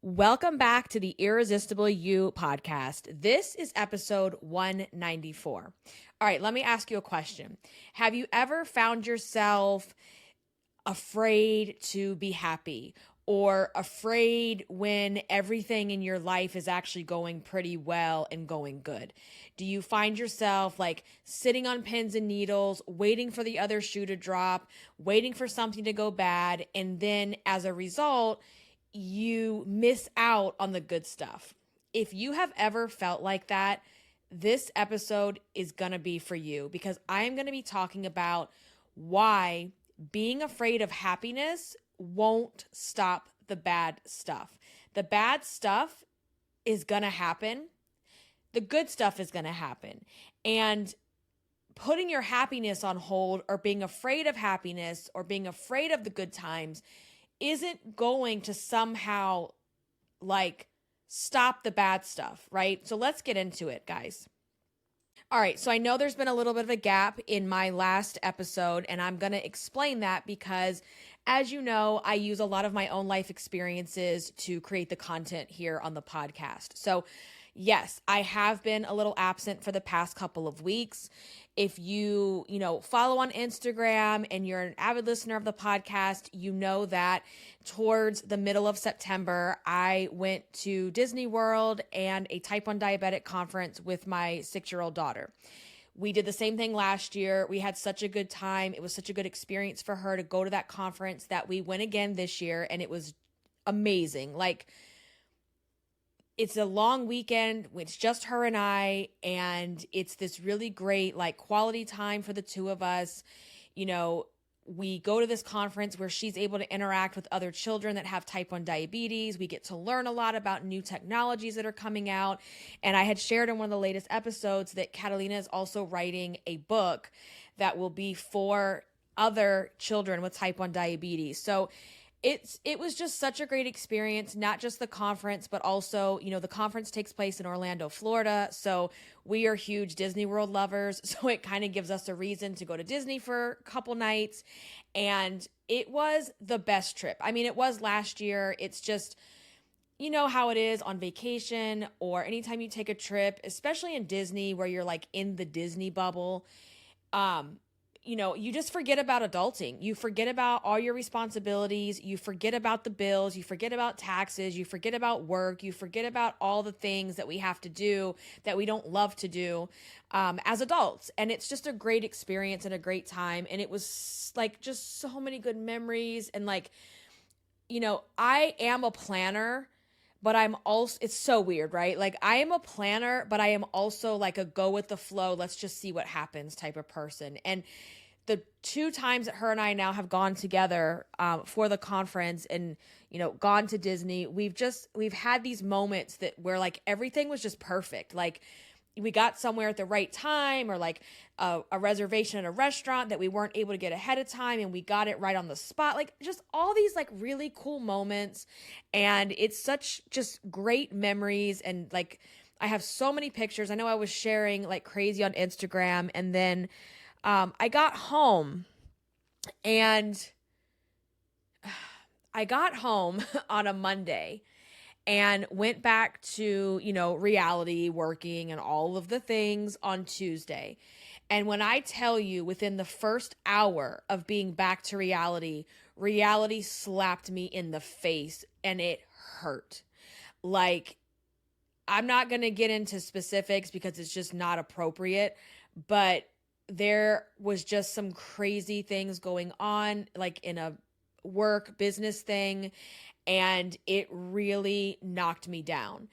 Welcome back to the Irresistible You podcast. This is episode 194. All right, let me ask you a question. Have you ever found yourself afraid to be happy or afraid when everything in your life is actually going pretty well and going good? Do you find yourself like sitting on pins and needles, waiting for the other shoe to drop, waiting for something to go bad, and then as a result, you miss out on the good stuff? If you have ever felt like that, this episode is going to be for you because I am going to be talking about why being afraid of happiness won't stop the bad stuff. The bad stuff is going to happen. The good stuff is going to happen. And putting your happiness on hold or being afraid of happiness or being afraid of the good times isn't going to somehow like stop the bad stuff, right? So let's get into it, guys. All right, so I know there's been a little bit of a gap in my last episode, and I'm going to explain that because, as you know, I use a lot of my own life experiences to create the content here on the podcast. So yes, I have been a little absent for the past couple of weeks. If you follow on Instagram and you're an avid listener of the podcast, you know that towards the middle of September, I went to Disney World and a type 1 diabetic conference with my 6-year-old daughter. We did the same thing last year. We had such a good time. It was such a good experience for her to go to that conference that we went again this year, and it was amazing. Like, it's a long weekend. It's just her and I, and it's this really great, like, quality time for the two of us. We go to this conference where she's able to interact with other children that have type 1 diabetes. We get to learn a lot about new technologies that are coming out. And I had shared in one of the latest episodes that Catalina is also writing a book that will be for other children with type 1 diabetes. So it was just such a great experience, not just the conference, but also, the conference takes place in Orlando, Florida. So we are huge Disney World lovers. So it kind of gives us a reason to go to Disney for a couple nights. And it was the best trip. I mean, it was last year. It's just, you know how it is on vacation or anytime you take a trip, especially in Disney where you're like in the Disney bubble. You just forget about adulting. You forget about all your responsibilities. You forget about the bills. You forget about taxes. You forget about work. You forget about all the things that we have to do that we don't love to do as adults. And it's just a great experience and a great time. And it was like just so many good memories. And like, I am a planner, but I'm also, it's so weird, right? Like I am a planner, but I am also like a go with the flow, let's just see what happens type of person. And the 2 times that her and I now have gone together for the conference and, gone to Disney, we've had these moments that where like everything was just perfect. Like we got somewhere at the right time or like a reservation at a restaurant that we weren't able to get ahead of time and we got it right on the spot. Like just all these like really cool moments. And it's such just great memories. And like, I have so many pictures. I know I was sharing like crazy on Instagram, and then I got home on a Monday and went back to, reality, working and all of the things on Tuesday. And when I tell you within the first hour of being back to reality slapped me in the face and it hurt. Like, I'm not going to get into specifics because it's just not appropriate, but there was just some crazy things going on, like in a work business thing, and it really knocked me down.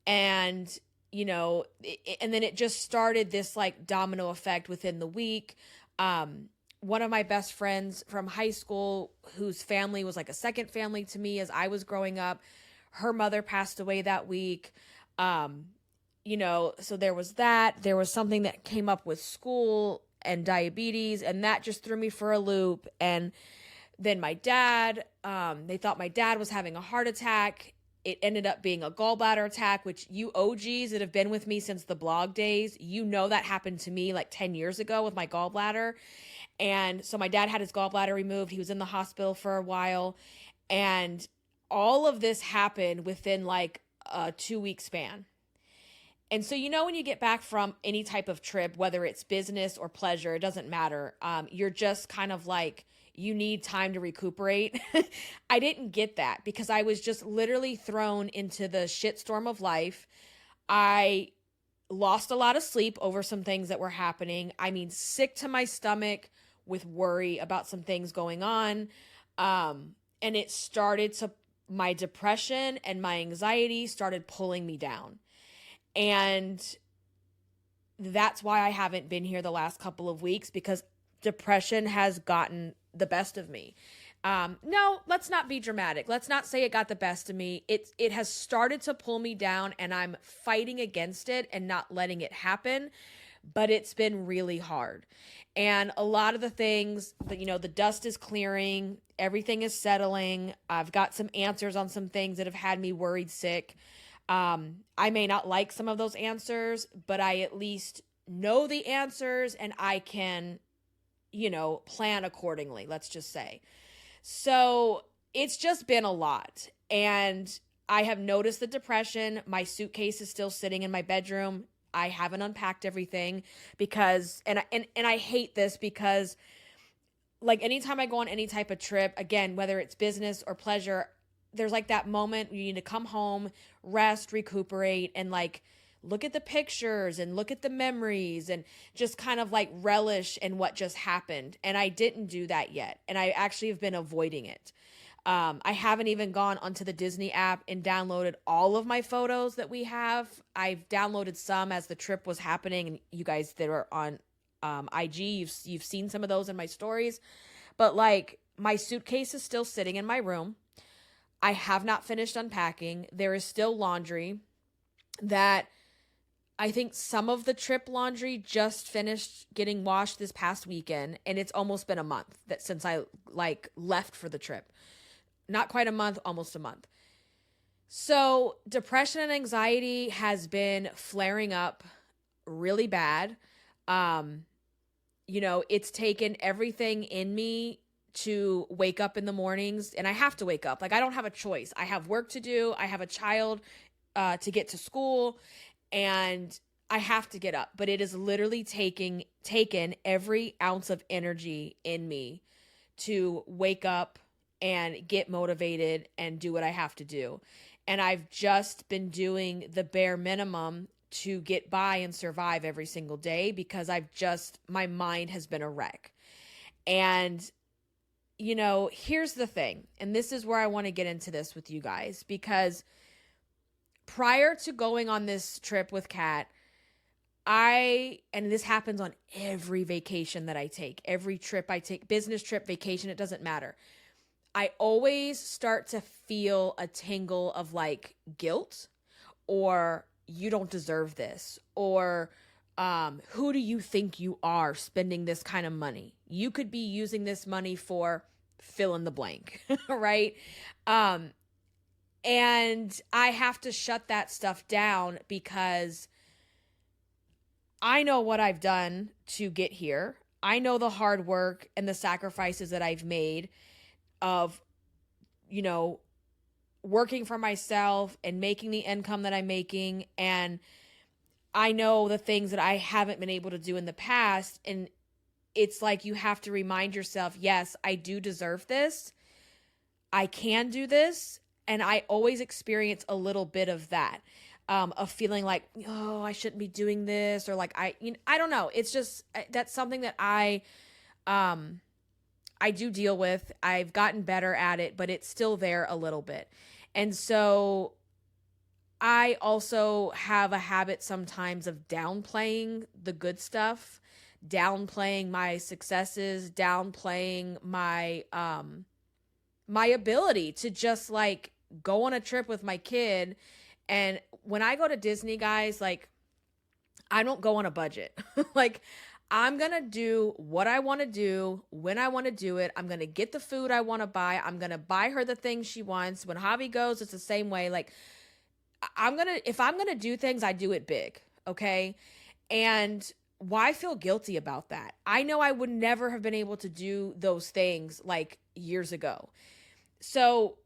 And, and then it just started this like domino effect within the week. One of my best friends from high school, whose family was like a second family to me as I was growing up, her mother passed away that week. So there was that. There was something that came up with school and diabetes, and that just threw me for a loop. And then my dad, they thought my dad was having a heart attack. It ended up being a gallbladder attack, which you OGs that have been with me since the blog days, that happened to me like 10 years ago with my gallbladder. And so my dad had his gallbladder removed. He was in the hospital for a while. And all of this happened within like a 2-week span. And so, when you get back from any type of trip, whether it's business or pleasure, it doesn't matter. You're just kind of like, you need time to recuperate. I didn't get that because I was just literally thrown into the shitstorm of life. I lost a lot of sleep over some things that were happening. I mean, sick to my stomach with worry about some things going on. And it started to, my depression and my anxiety started pulling me down. And that's why I haven't been here the last couple of weeks, because depression has gotten the best of me. No, let's not be dramatic. Let's not say it got the best of me. It has started to pull me down, and I'm fighting against it and not letting it happen, but it's been really hard. And a lot of the things that, the dust is clearing, everything is settling. I've got some answers on some things that have had me worried sick. I may not like some of those answers, but I at least know the answers and I can, plan accordingly, let's just say. So it's just been a lot. And I have noticed the depression. My suitcase is still sitting in my bedroom. I haven't unpacked everything because, and I hate this because like anytime I go on any type of trip, again, whether it's business or pleasure, there's like that moment you need to come home, rest, recuperate, and like look at the pictures and look at the memories and just kind of like relish in what just happened. And I didn't do that yet. And I actually have been avoiding it. I haven't even gone onto the Disney app and downloaded all of my photos that we have. I've downloaded some as the trip was happening. And you guys that are on IG, you've seen some of those in my stories. But like my suitcase is still sitting in my room. I have not finished unpacking. There is still laundry that I think some of the trip laundry just finished getting washed this past weekend. And it's almost been a month that since I like left for the trip. Not quite a month, almost a month. So depression and anxiety has been flaring up really bad. It's taken everything in me to wake up in the mornings, and I have to wake up. Like I don't have a choice. I have work to do. I have a child to get to school, and I have to get up. But it is literally taken every ounce of energy in me to wake up and get motivated and do what I have to do. And I've just been doing the bare minimum to get by and survive every single day because my mind has been a wreck. And here's the thing, and this is where I want to get into this with you guys, because prior to going on this trip with Kat, and this happens on every vacation that I take, every trip I take, business trip, vacation, it doesn't matter. I always start to feel a tingle of like guilt, or you don't deserve this, or who do you think you are spending this kind of money? You could be using this money for fill in the blank, right? And I have to shut that stuff down because I know what I've done to get here. I know the hard work and the sacrifices that I've made of, working for myself and making the income that I'm making. And I know the things that I haven't been able to do in the past. And it's like you have to remind yourself, yes, I do deserve this. I can do this. And I always experience a little bit of that, of feeling like, oh, I shouldn't be doing this. Or like, I don't know. It's just, that's something that I do deal with. I've gotten better at it, but it's still there a little bit. And so I also have a habit sometimes of downplaying the good stuff, downplaying my successes, downplaying my my ability to just like go on a trip with my kid. And when I go to Disney, guys, like I don't go on a budget. Like I'm going to do what I want to do when I want to do it. I'm going to get the food I want to buy. I'm going to buy her the things she wants. When Javi goes, it's the same way. Like if I'm going to do things, I do it big. Okay. And why feel guilty about that? I know I would never have been able to do those things like years ago. So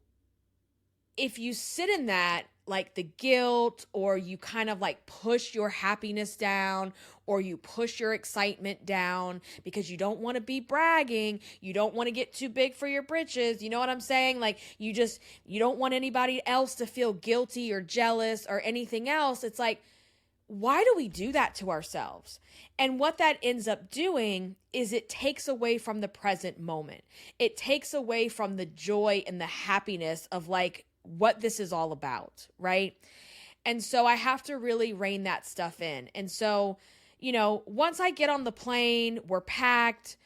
if you sit in that, like the guilt, or you kind of like push your happiness down, or you push your excitement down because you don't want to be bragging, you don't want to get too big for your britches, you know what I'm saying? Like you don't want anybody else to feel guilty or jealous or anything else. It's like, why do we do that to ourselves? And what that ends up doing is it takes away from the present moment. It takes away from the joy and the happiness of like what this is all about, right? And so I have to really rein that stuff in. And so, once I get on the plane, we're packed,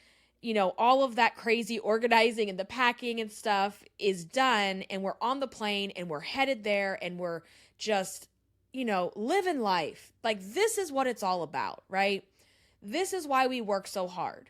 all of that crazy organizing and the packing and stuff is done, and we're on the plane and we're headed there, and we're just living life. Like this is what it's all about, right? This is why we work so hard.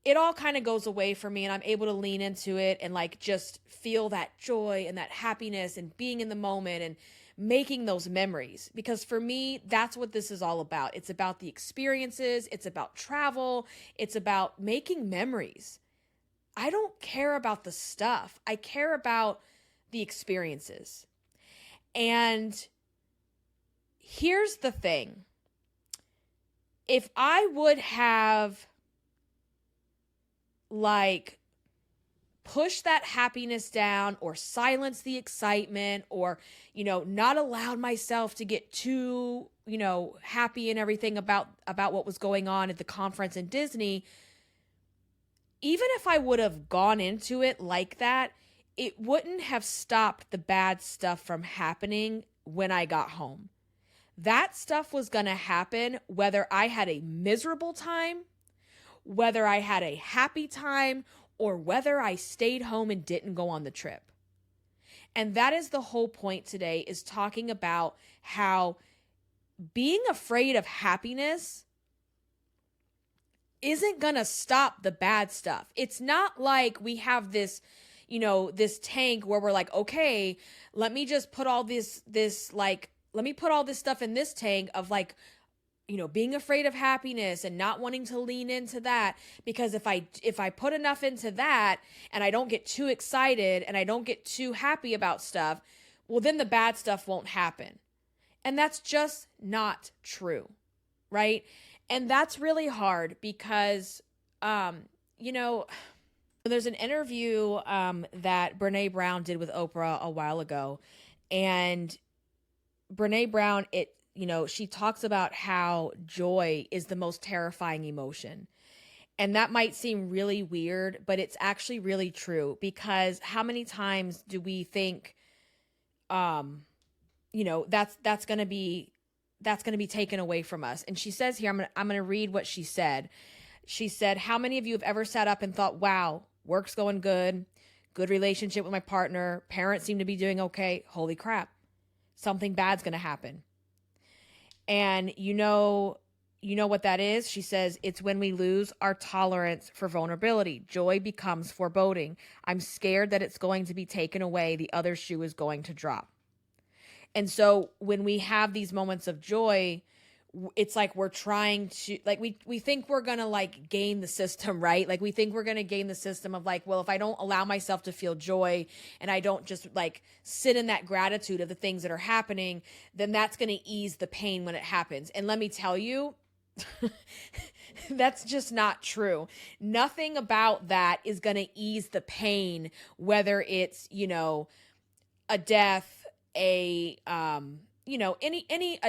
It all kind of goes away for me, and I'm able to lean into it and like just feel that joy and that happiness and being in the moment and making those memories. Because for me, that's what this is all about. It's about the experiences. It's about travel. It's about making memories. I don't care about the stuff. I care about the experiences. And here's the thing. If I would have like push that happiness down or silence the excitement or, not allowed myself to get too, happy and everything about what was going on at the conference in Disney, even if I would have gone into it like that, it wouldn't have stopped the bad stuff from happening when I got home. That stuff was going to happen whether I had a miserable time, whether I had a happy time, or whether I stayed home and didn't go on the trip. And that is the whole point today, is talking about how being afraid of happiness isn't going to stop the bad stuff. It's not like we have this, this tank where we're like, okay, let me just put all let me put all this stuff in this tank of like, being afraid of happiness and not wanting to lean into that, because if I put enough into that and I don't get too excited and I don't get too happy about stuff, well, then the bad stuff won't happen. And that's just not true, right? And that's really hard because, there's an interview that Brene Brown did with Oprah a while ago, and Brene Brown, she talks about how joy is the most terrifying emotion. And that might seem really weird, but it's actually really true, because how many times do we think, that's going to be taken away from us? And she says here, I'm going to read what she said. She said, how many of you have ever sat up and thought, wow, work's going good relationship with my partner, parents seem to be doing okay. Holy crap, something bad's going to happen. And you know what that is? She says, it's when we lose our tolerance for vulnerability. Joy becomes foreboding. I'm scared that it's going to be taken away. The other shoe is going to drop. And so when we have these moments of joy, it's like we're trying to, like, we think we're going to like gain the system, right? Like we think we're going to gain the system of like, well, if I don't allow myself to feel joy and I don't just like sit in that gratitude of the things that are happening, then that's going to ease the pain when it happens. And let me tell you, that's just not true. Nothing about that is going to ease the pain, whether it's, a death, a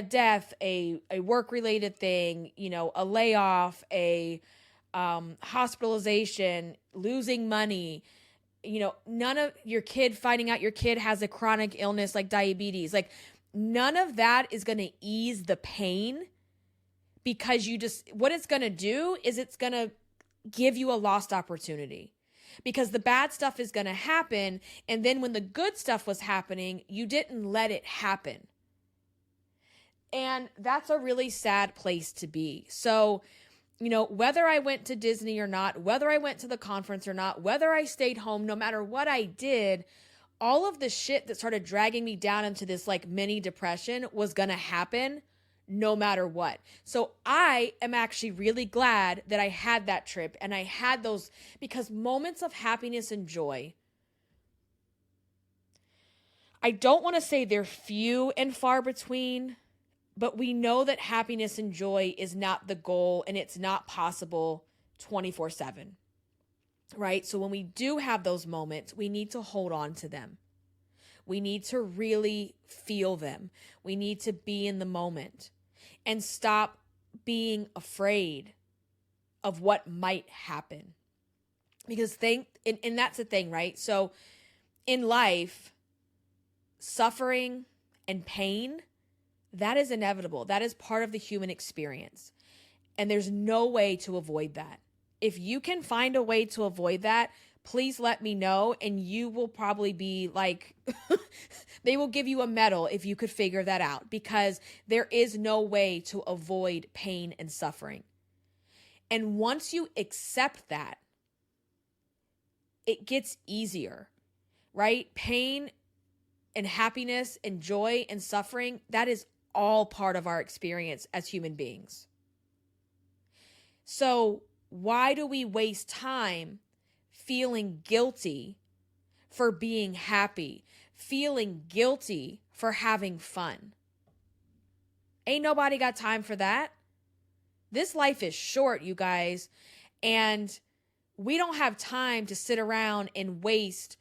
death, a work-related thing, a layoff, a hospitalization, losing money, none of your kid finding out your kid has a chronic illness like diabetes, like none of that is going to ease the pain, because what it's going to do is it's going to give you a lost opportunity. Because the bad stuff is going to happen, and then when the good stuff was happening, you didn't let it happen. And that's a really sad place to be. So, whether I went to Disney or not, whether I went to the conference or not, whether I stayed home, no matter what I did, all of the shit that started dragging me down into this like mini depression was going to happen no matter what. So I am actually really glad that I had that trip and I had those, because moments of happiness and joy, I don't want to say they're few and far between, but we know that happiness and joy is not the goal and it's not possible 24/7, right? So when we do have those moments, we need to hold on to them. We need to really feel them. We need to be in the moment and stop being afraid of what might happen. Because and that's the thing, right? So in life, suffering and pain, that is inevitable. That is part of the human experience. And there's no way to avoid that. If you can find a way to avoid that, please let me know. And you will probably be like, they will give you a medal if you could figure that out, because there is no way to avoid pain and suffering. And once you accept that, it gets easier, right? Pain and happiness and joy and suffering, that is all part of our experience as human beings. So why do we waste time feeling guilty for being happy, feeling guilty for having fun? Ain't nobody got time for that. This life is short, you guys, and we don't have time to sit around and waste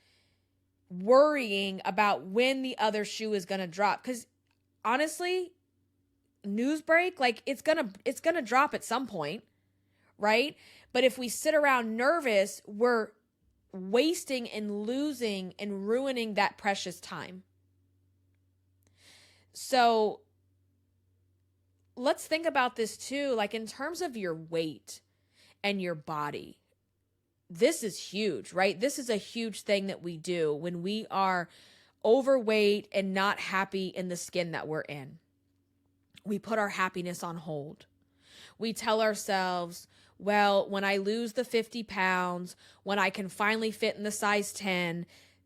worrying about when the other shoe is going to drop. Because honestly, news break, like it's gonna drop at some point, right? But if we sit around nervous, we're wasting and losing and ruining that precious time. So let's think about this too, like in terms of your weight and your body. This is huge, right? This is a huge thing that we do when we are overweight and not happy in the skin that we're in. We put our happiness on hold. We tell ourselves, well, when I lose the 50 pounds, when I can finally fit in the size 10,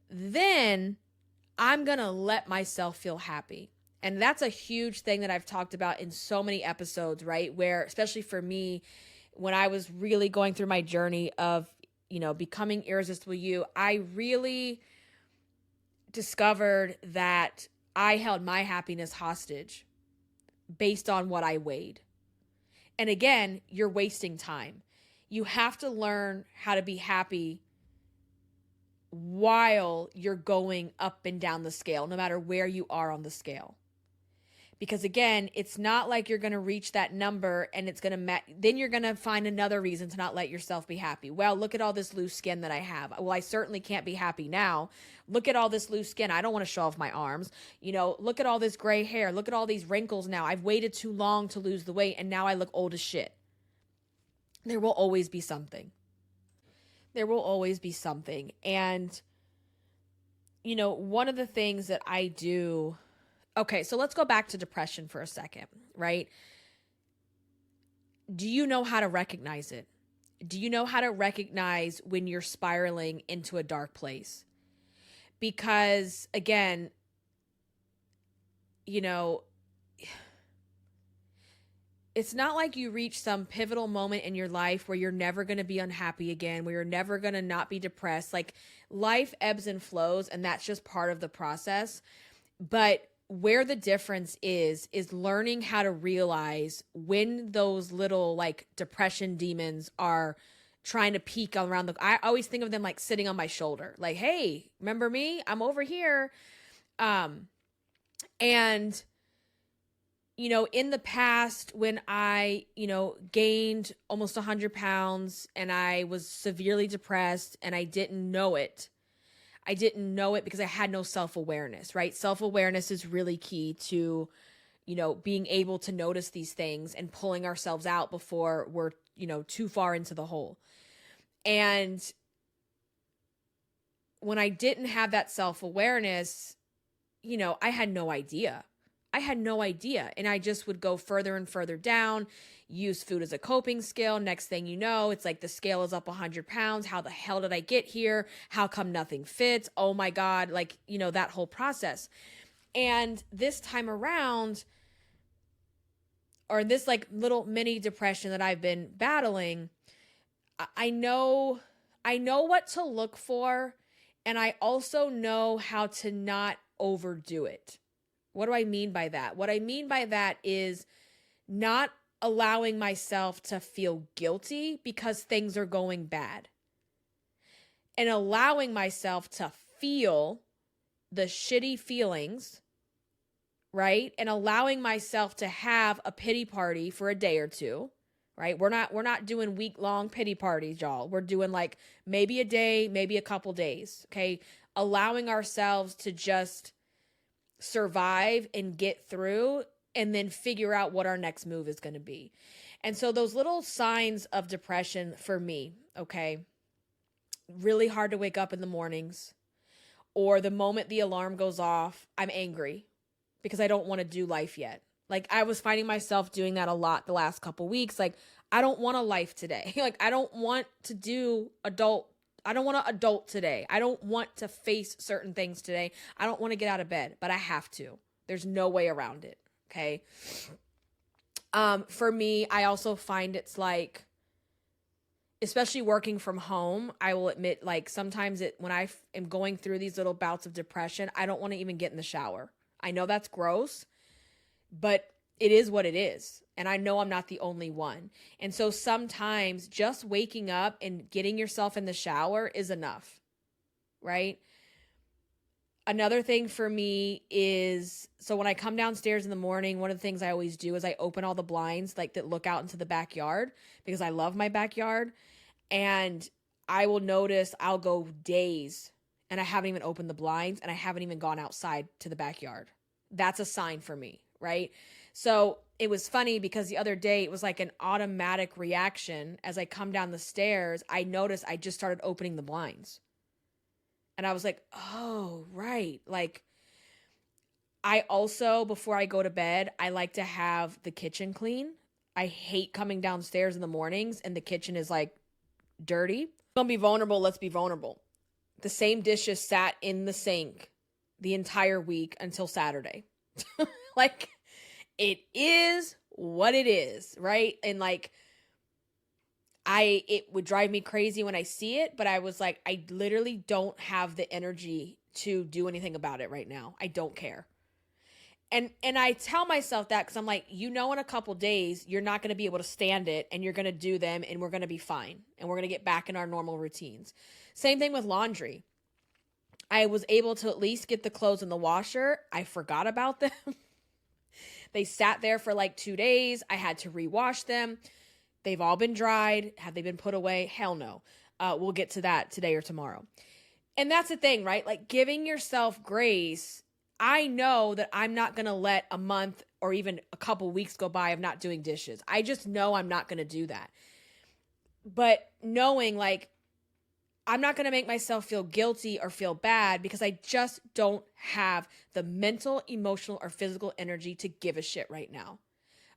then I'm going to let myself feel happy. And that's a huge thing that I've talked about in so many episodes, right? Where, especially for me, when I was really going through my journey of, becoming Irresistible You, I really discovered that I held my happiness hostage based on what I weighed. And again, you're wasting time. You have to learn how to be happy while you're going up and down the scale, no matter where you are on the scale. Because again, it's not like you're going to reach that number and it's going to then you're going to find another reason to not let yourself be happy. Well, look at all this loose skin that I have. Well, I certainly can't be happy now. Look at all this loose skin. I don't want to show off my arms. Look at all this gray hair. Look at all these wrinkles now. I've waited too long to lose the weight and now I look old as shit. There will always be something. There will always be something. And, one of the things that I do. Okay, so let's go back to depression for a second, right? Do you know how to recognize it? Do you know how to recognize when you're spiraling into a dark place? Because again, it's not like you reach some pivotal moment in your life where you're never going to be unhappy again, where you're never going to not be depressed. Like life ebbs and flows, and that's just part of the process. But where the difference is learning how to realize when those little like depression demons are trying to peek around I always think of them like sitting on my shoulder, like, hey, remember me? I'm over here. And in the past when I, gained almost 100 pounds and I was severely depressed and I didn't know it because I had no self-awareness, right? Self-awareness is really key to, being able to notice these things and pulling ourselves out before we're, too far into the hole. And when I didn't have that self-awareness, I had no idea. And I just would go further and further down, use food as a coping skill. Next thing you know, it's like the scale is up 100 pounds. How the hell did I get here? How come nothing fits? Oh my God. Like, that whole process. And this time around, or this like little mini depression that I've been battling, I know what to look for. And I also know how to not overdo it. What do I mean by that? What I mean by that is not allowing myself to feel guilty because things are going bad, and allowing myself to feel the shitty feelings, right? And allowing myself to have a pity party for a day or two, right? We're not doing week-long pity parties, y'all. We're doing like maybe a day, maybe a couple days, okay? Allowing ourselves to just survive and get through, and then figure out what our next move is going to be. And so those little signs of depression for me, okay? Really hard to wake up in the mornings, or the moment the alarm goes off, I'm angry because I don't want to do life yet. Like, I was finding myself doing that a lot the last couple weeks. Like, I don't want a life today. Like, I don't want to adult today. I don't want to face certain things today. I don't want to get out of bed, but I have to. There's no way around it. Okay. For me, I also find it's like, especially working from home, I will admit, like, sometimes when I am going through these little bouts of depression, I don't want to even get in the shower. I know that's gross, but it is what it is. And I know I'm not the only one. And so sometimes just waking up and getting yourself in the shower is enough, right? Another thing for me is, so when I come downstairs in the morning, one of the things I always do is I open all the blinds like that look out into the backyard, because I love my backyard. And I will notice I'll go days and I haven't even opened the blinds and I haven't even gone outside to the backyard. That's a sign for me, right? So it was funny because the other day it was like an automatic reaction. As I come down the stairs, I noticed I just started opening the blinds. And I was like, oh, right. Like, I also, before I go to bed, I like to have the kitchen clean. I hate coming downstairs in the mornings and the kitchen is like dirty. Don't be vulnerable. Let's be vulnerable. The same dishes sat in the sink the entire week until Saturday. Like, it is what it is, right? And like, it would drive me crazy when I see it, but I was like, I literally don't have the energy to do anything about it right now. I don't care. And I tell myself that because I'm like, in a couple days, you're not going to be able to stand it, and you're going to do them, and we're going to be fine. And we're going to get back in our normal routines. Same thing with laundry. I was able to at least get the clothes in the washer. I forgot about them. They sat there for like 2 days. I had to rewash them. They've all been dried. Have they been put away? Hell no. We'll get to that today or tomorrow. And that's the thing, right? Like, giving yourself grace. I know that I'm not going to let a month or even a couple weeks go by of not doing dishes. I just know I'm not going to do that. But knowing, like, I'm not going to make myself feel guilty or feel bad because I just don't have the mental, emotional, or physical energy to give a shit right now.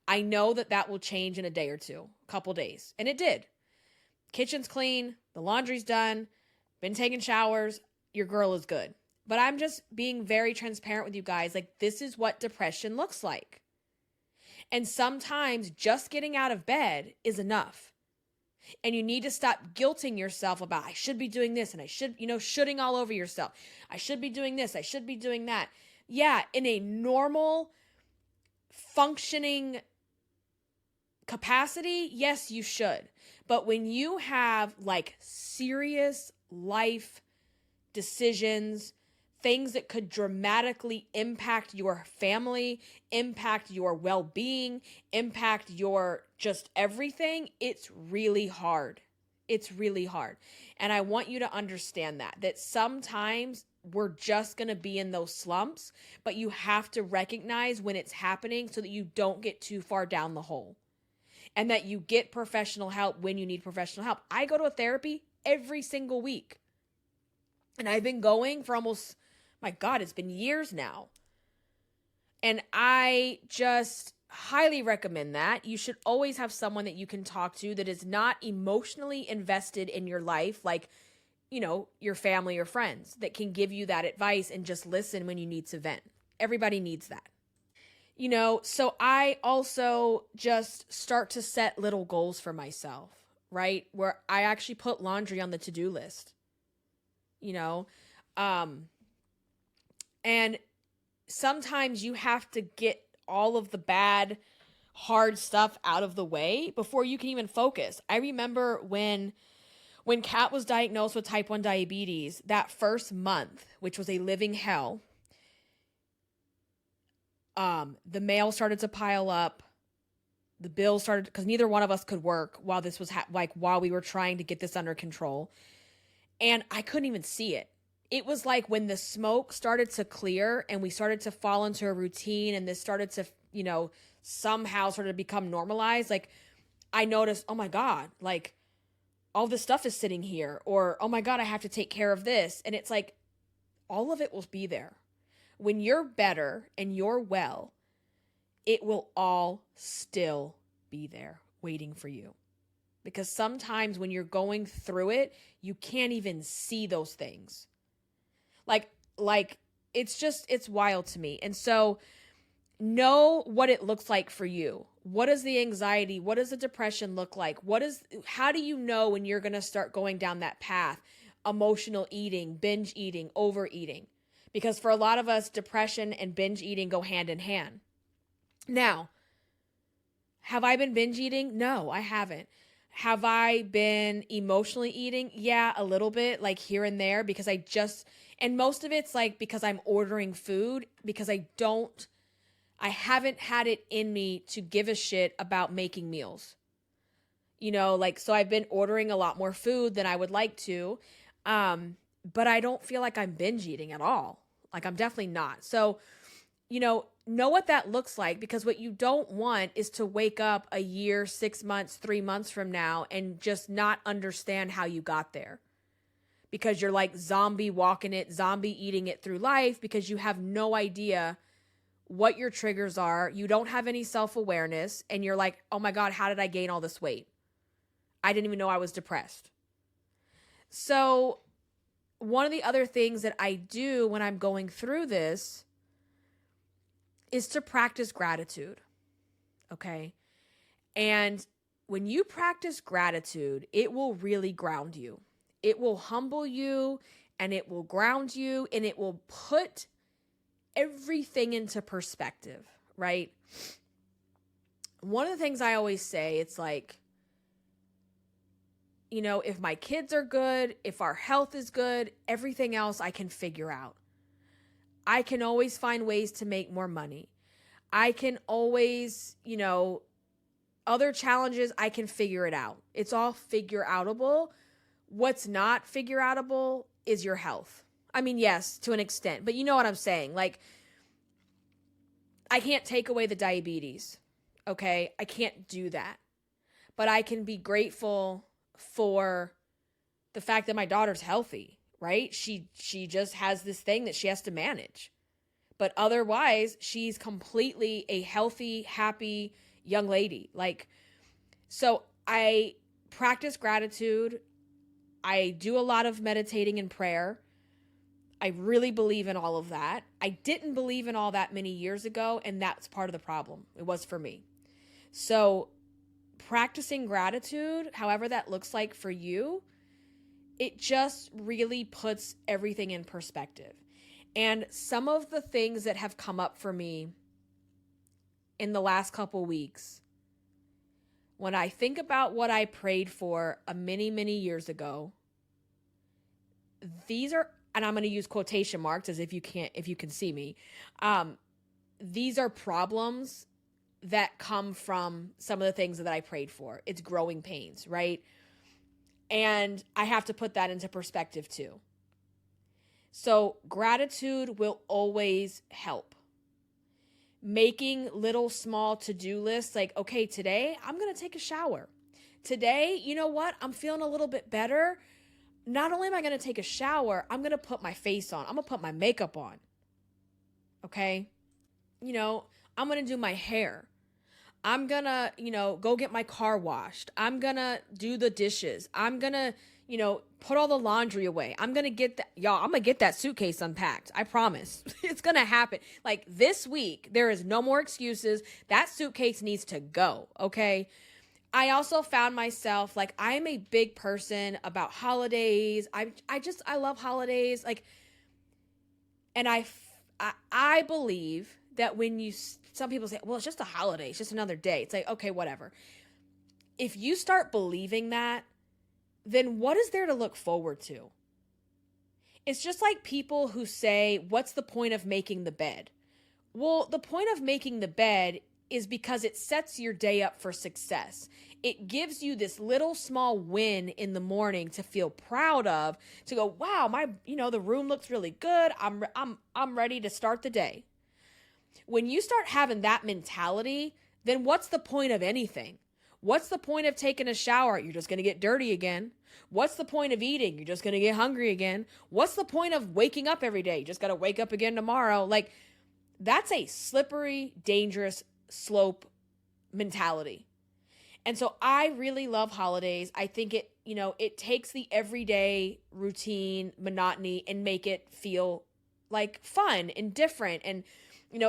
I know that will change in a day or two, a couple days. And it did. Kitchen's clean. The laundry's done. Been taking showers. Your girl is good. But I'm just being very transparent with you guys. Like, this is what depression looks like. And sometimes just getting out of bed is enough. And you need to stop guilting yourself about, I should be doing this, and I should, shoulding all over yourself. I should be doing this. I should be doing that. Yeah, in a normal, functioning capacity, yes, you should. But when you have like serious life decisions, things that could dramatically impact your family, impact your well-being, impact your just everything, it's really hard. It's really hard. And I want you to understand that sometimes we're just going to be in those slumps, but you have to recognize when it's happening so that you don't get too far down the hole, and that you get professional help when you need professional help. I go to a therapy every single week, and I've been going for almost, my God, it's been years now. And I just highly recommend that. You should always have someone that you can talk to that is not emotionally invested in your life, like, your family or friends, that can give you that advice and just listen when you need to vent. Everybody needs that. So I also just start to set little goals for myself, right? Where I actually put laundry on the to-do list, and sometimes you have to get all of the bad, hard stuff out of the way before you can even focus. I remember when Kat was diagnosed with type 1 diabetes, that first month, which was a living hell, the mail started to pile up. The bills started, because neither one of us could work while this was while we were trying to get this under control. And I couldn't even see it. It was like when the smoke started to clear and we started to fall into a routine and this started to, somehow sort of become normalized. Like I noticed, oh my God, like all this stuff is sitting here, or, oh my God, I have to take care of this. And it's like, all of it will be there. When you're better and you're well, it will all still be there waiting for you. Because sometimes when you're going through it, you can't even see those things. Like it's wild to me. And so know what it looks like for you. What is the anxiety? What does the depression look like? How do you know when you're going to start going down that path? Emotional eating, binge eating, overeating. Because for a lot of us, depression and binge eating go hand in hand. Now, have I been binge eating? No, I haven't. Have I been emotionally eating? Yeah, a little bit, like here and there, because and most of it's like because I'm ordering food, because I haven't had it in me to give a shit about making meals. So I've been ordering a lot more food than I would like to. But I don't feel like I'm binge eating at all. Like I'm definitely not. So, know what that looks like, because what you don't want is to wake up a year, 6 months, 3 months from now and just not understand how you got there. Because you're like zombie walking it, zombie eating it through life, because you have no idea what your triggers are. You don't have any self-awareness, and you're like, oh my God, how did I gain all this weight? I didn't even know I was depressed. So one of the other things that I do when I'm going through this is to practice gratitude. Okay? And when you practice gratitude, it will really ground you. It will humble you, and it will ground you, and it will put everything into perspective, right? One of the things I always say, it's like, if my kids are good, if our health is good, everything else I can figure out. I can always find ways to make more money. I can always, other challenges, I can figure it out. It's all figure outable. What's not figure outable is your health. I mean, yes, to an extent, but you know what I'm saying? Like, I can't take away the diabetes, okay? I can't do that. But I can be grateful for the fact that my daughter's healthy, right? She just has this thing that she has to manage. But otherwise, she's completely a healthy, happy young lady. So I practice gratitude. I do a lot of meditating and prayer. I really believe in all of that. I didn't believe in all that many years ago, and that's part of the problem. It was for me. So practicing gratitude, however that looks like for you, it just really puts everything in perspective. And some of the things that have come up for me in the last couple weeks, when I think about what I prayed for many, many years ago, these are, and I'm going to use quotation marks as if you can see me. These are problems that come from some of the things that I prayed for. It's growing pains, right? And I have to put that into perspective too. So gratitude will always help. Making little small to-do lists, like, okay, today I'm going to take a shower. Today, you know what? I'm feeling a little bit better. Not only am I going to take a shower, I'm going to put my face on. I'm going to put my makeup on. Okay? I'm going to do my hair. I'm going to, go get my car washed. I'm going to do the dishes. I'm going to, put all the laundry away. I'm going to get that. Y'all, I'm going to get that suitcase unpacked. I promise. It's going to happen. Like this week, there is no more excuses. That suitcase needs to go. Okay? I also found myself, like, I am a big person about holidays. I love holidays. Like, and I I believe that some people say, well, it's just a holiday. It's just another day. It's like, okay, whatever. If you start believing that, then what is there to look forward to? It's just like people who say, what's the point of making the bed? Well, the point of making the bed is because it sets your day up for success. It gives you this little small win in the morning to feel proud of, to go, wow, the room looks really good. I'm ready to start the day. When you start having that mentality, then what's the point of anything? What's the point of taking a shower? You're just going to get dirty again. What's the point of eating? You're just going to get hungry again. What's the point of waking up every day? You just got to wake up again tomorrow. Like, that's a slippery, dangerous slope mentality. And so I really love holidays. I think it takes the everyday routine, monotony, and make it feel like fun and different. And,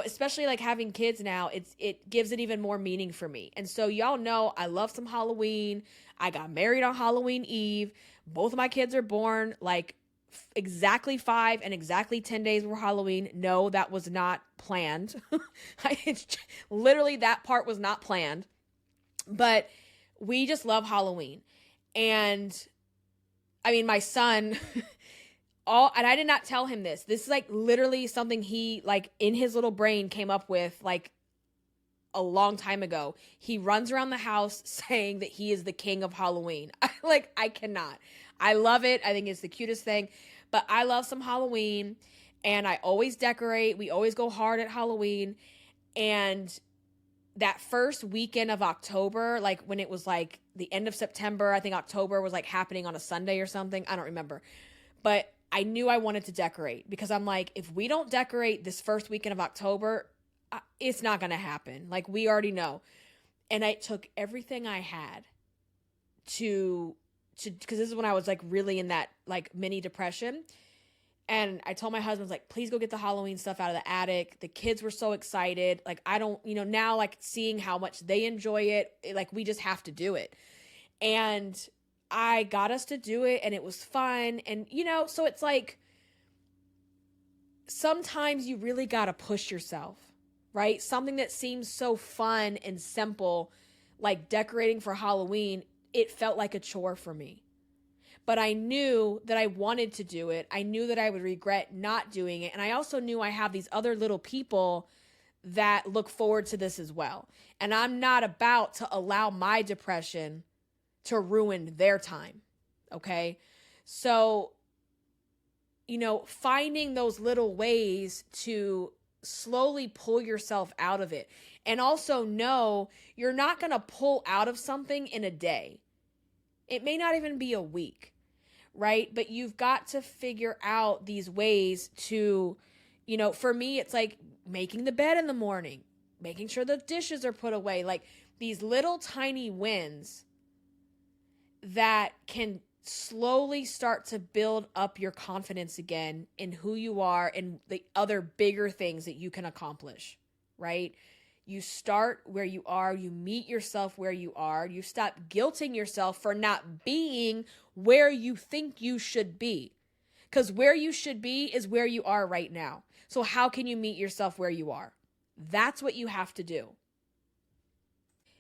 especially like having kids now, it gives it even more meaning for me. And so y'all know I love some Halloween. I got married on Halloween Eve. Both of my kids are born like exactly 5 and exactly 10 days were Halloween. No, that was not planned. Literally, that part was not planned. But we just love Halloween. And I mean, my son, and I did not tell him this. This is like literally something he like in his little brain came up with like a long time ago. He runs around the house saying that he is the king of Halloween. I cannot. I love it. I think it's the cutest thing. But I love some Halloween, and I always decorate. We always go hard at Halloween. And that first weekend of October, like when it was like the end of September, I think October was like happening on a Sunday or something. I don't remember. But I knew I wanted to decorate because I'm like, if we don't decorate this first weekend of October, it's not going to happen. Like, we already know. And I took everything I had to because this is when I was like really in that like mini depression. And I told my husband, like, please go get the Halloween stuff out of the attic. The kids were so excited. Like, I don't, now like seeing how much they enjoy it, like we just have to do it. And I got us to do it, and it was fun. And, so it's like, sometimes you really got to push yourself, right? Something that seems so fun and simple, like decorating for Halloween, it felt like a chore for me. But I knew that I wanted to do it. I knew that I would regret not doing it. And I also knew I have these other little people that look forward to this as well. And I'm not about to allow my depression to ruin their time. Okay? So, finding those little ways to slowly pull yourself out of it. And also know you're not going to pull out of something in a day. It may not even be a week, right? But you've got to figure out these ways to, for me, it's like making the bed in the morning, making sure the dishes are put away, like these little tiny wins that can slowly start to build up your confidence again in who you are and the other bigger things that you can accomplish, right? You start where you are, you meet yourself where you are, you stop guilting yourself for not being where you think you should be. Because where you should be is where you are right now. So how can you meet yourself where you are? That's what you have to do.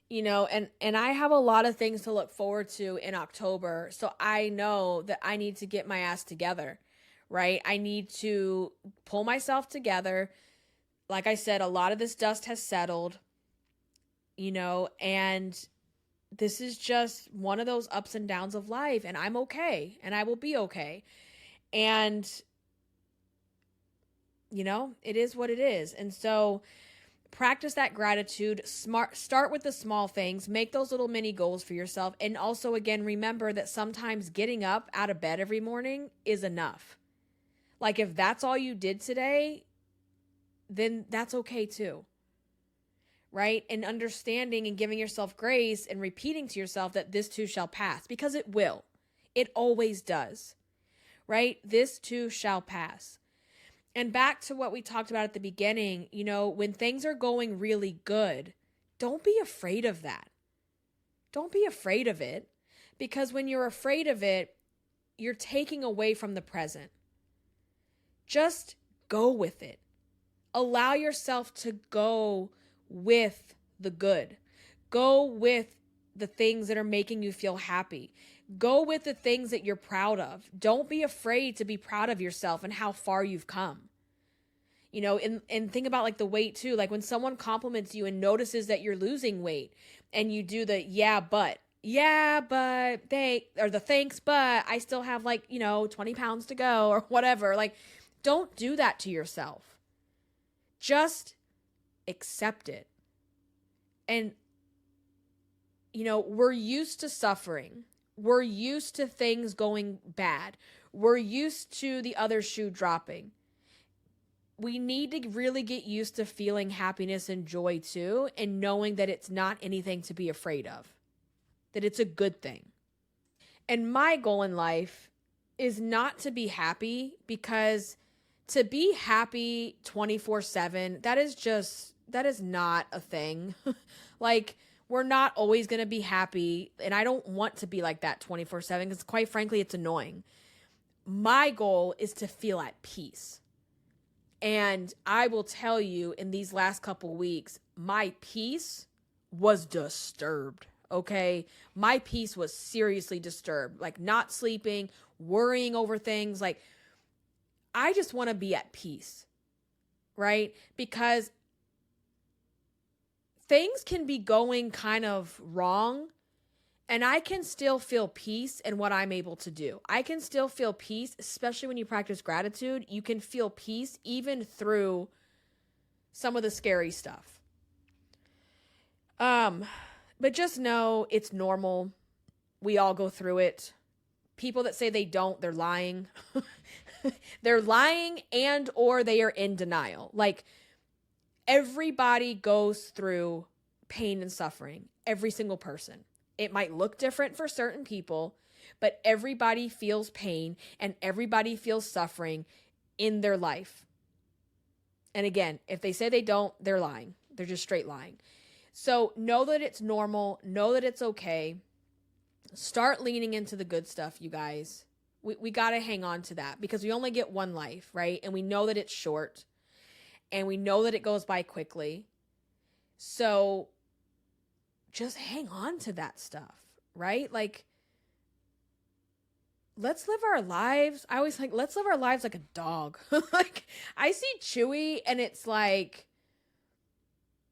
And I have a lot of things to look forward to in October. So I know that I need to get my ass together, right? I need to pull myself together. Like I said, a lot of this dust has settled, and this is just one of those ups and downs of life, and I'm okay, and I will be okay. And, it is what it is. And so practice that gratitude, start with the small things, make those little mini goals for yourself. And also, again, remember that sometimes getting up out of bed every morning is enough. Like, if that's all you did today, then that's okay too, right? And understanding and giving yourself grace and repeating to yourself that this too shall pass, because it will. It always does, right? This too shall pass. And back to what we talked about at the beginning, when things are going really good, don't be afraid of that. Don't be afraid of it, because when you're afraid of it, you're taking away from the present. Just go with it. Allow yourself to go with the good. Go with the things that are making you feel happy. Go with the things that you're proud of. Don't be afraid to be proud of yourself and how far you've come. And think about like the weight too. Like when someone compliments you and notices that you're losing weight and you do the yeah, but thanks, but I still have 20 pounds to go or whatever. Like, don't do that to yourself. Just accept it. And, we're used to suffering. We're used to things going bad. We're used to the other shoe dropping. We need to really get used to feeling happiness and joy too, and knowing that it's not anything to be afraid of, that it's a good thing. And my goal in life is not to be happy, because to be happy 24/7, that is not a thing. Like, we're not always going to be happy, and I don't want to be like that 24/7 because quite frankly, it's annoying. My goal is to feel at peace. And I will tell you, in these last couple weeks, my peace was disturbed, okay? My peace was seriously disturbed, like not sleeping, worrying over things. Like, I just want to be at peace, right? Because things can be going kind of wrong, and I can still feel peace in what I'm able to do. I can still feel peace, especially when you practice gratitude. You can feel peace even through some of the scary stuff. But just know it's normal. We all go through it. People that say they don't, they're lying. They're lying, and or they are in denial. Like, everybody goes through pain and suffering. Every single person. It might look different for certain people, but everybody feels pain and everybody feels suffering in their life. And again, if they say they don't, they're lying. They're just straight lying. So know that it's normal. Know that it's okay. Start leaning into the good stuff, you guys. We got to hang on to that, because we only get one life, right? And we know that it's short, and we know that it goes by quickly. So just hang on to that stuff, right? Like, let's live our lives. I always think, let's live our lives like a dog. Like, I see Chewy, and it's like,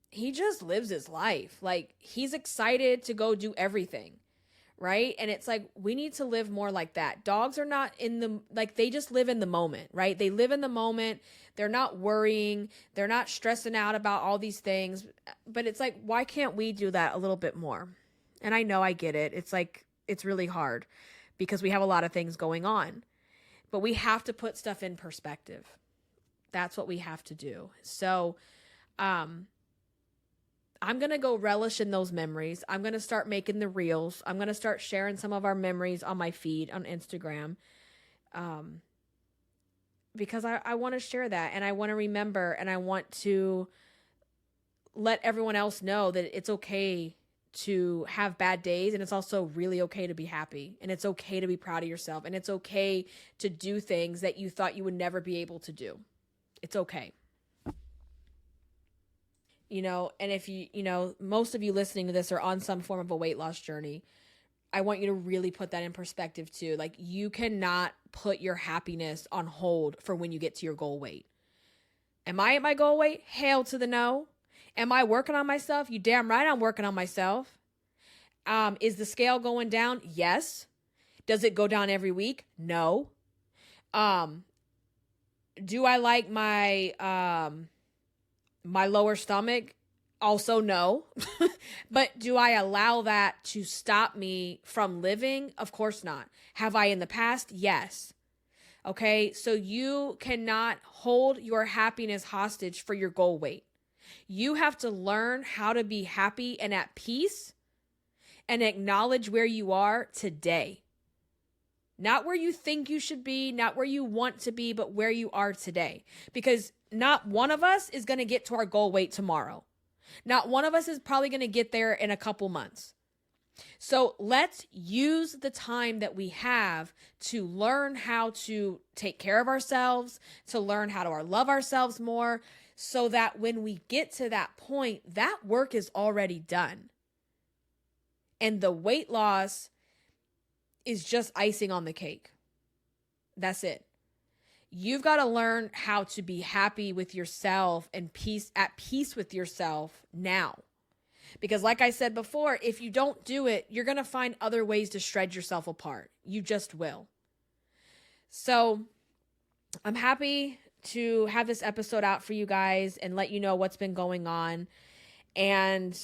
he just lives his life. Like, he's excited to go do everything, right? And it's like, we need to live more like that. Dogs are not they just live in the moment, right? They live in the moment. They're not worrying. They're not stressing out about all these things. But it's like, why can't we do that a little bit more? And I know I get it. It's like, it's really hard because we have a lot of things going on. But we have to put stuff in perspective. That's what we have to do. So, I'm going to go relish in those memories. I'm going to start making the reels. I'm going to start sharing some of our memories on my feed on Instagram. Because I want to share that, and I want to remember, and I want to let everyone else know that it's okay to have bad days, and it's also really okay to be happy, and it's okay to be proud of yourself, and it's okay to do things that you thought you would never be able to do. It's okay. And if most of you listening to this are on some form of a weight loss journey, I want you to really put that in perspective too. Like, you cannot put your happiness on hold for when you get to your goal weight. Am I at my goal weight? Hell to the no. Am I working on myself? You damn right I'm working on myself. Is the scale going down? Yes. Does it go down every week? No. Do I like my my lower stomach? Also no. But do I allow that to stop me from living? Of course not. Have I in the past? Yes. Okay, so you cannot hold your happiness hostage for your goal weight. You have to learn how to be happy and at peace and acknowledge where you are today. Not where you think you should be, not where you want to be, but where you are today. Because not one of us is going to get to our goal weight tomorrow. Not one of us is probably going to get there in a couple months. So let's use the time that we have to learn how to take care of ourselves, to learn how to love ourselves more, so that when we get to that point, that work is already done. And the weight loss is just icing on the cake. That's it. You've got to learn how to be happy with yourself and at peace with yourself now. Because like I said before, if you don't do it, you're going to find other ways to shred yourself apart. You just will. So I'm happy to have this episode out for you guys and let you know what's been going on. And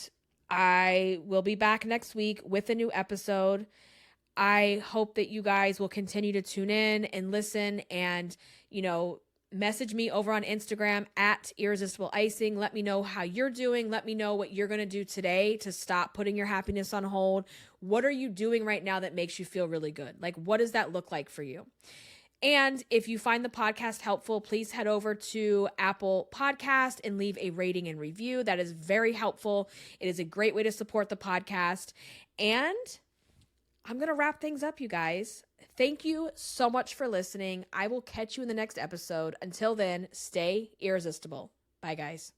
I will be back next week with a new episode. I hope that you guys will continue to tune in and listen and, message me over on Instagram at Irresistible Icing. Let me know how you're doing. Let me know what you're going to do today to stop putting your happiness on hold. What are you doing right now that makes you feel really good? Like, what does that look like for you? And if you find the podcast helpful, please head over to Apple Podcast and leave a rating and review. That is very helpful. It is a great way to support the podcast. And I'm going to wrap things up, you guys. Thank you so much for listening. I will catch you in the next episode. Until then, stay irresistible. Bye, guys.